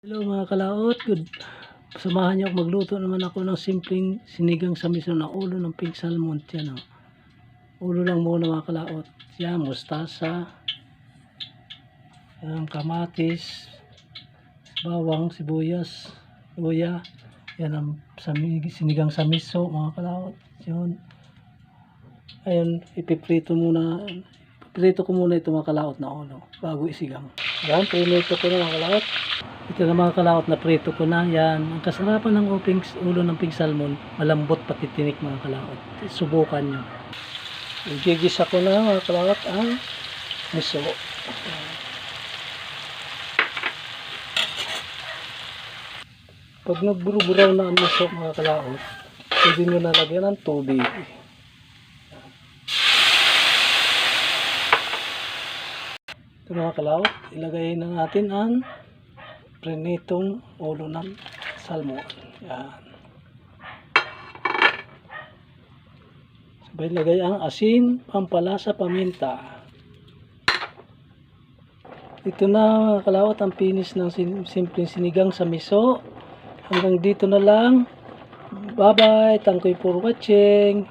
Hello mga kalaot, good. Samahan niyo ako magluto naman ako ng simpleng sinigang sa miso na ulo ng pink salmon. Yan, oh. Ulo lang muna mga kalaot. Yan, mustasa, yan, kamatis, bawang, sibuyas, luya. Yan ang sinigang sa miso mga kalaot. Yun. Ayun, ipiprito muna. Prito ko muna ito mga kalaot na ulo bago isigang. Yan, prito ko na mga kalaot. Ito na mga kalaot na prito ko na. Yan, ang kasarapan ng ulo ng pink salmon, malambot pati tinik mga kalaot. Subukan nyo. Igigisa ko na mga kalaot ang miso. Pag nagburo-buraw na ang miso mga kalaot, pwede nyo nalagyan ng tubig. Ito mga kalaot, ilagay na natin ang prinitong ulo ng salmon. Yan. Sabay lagay ang asin, pampalasa, paminta. Ito na mga kalaot ang finish ng simpleng sinigang sa miso. Hanggang dito na lang. Bye bye. Thank you for watching.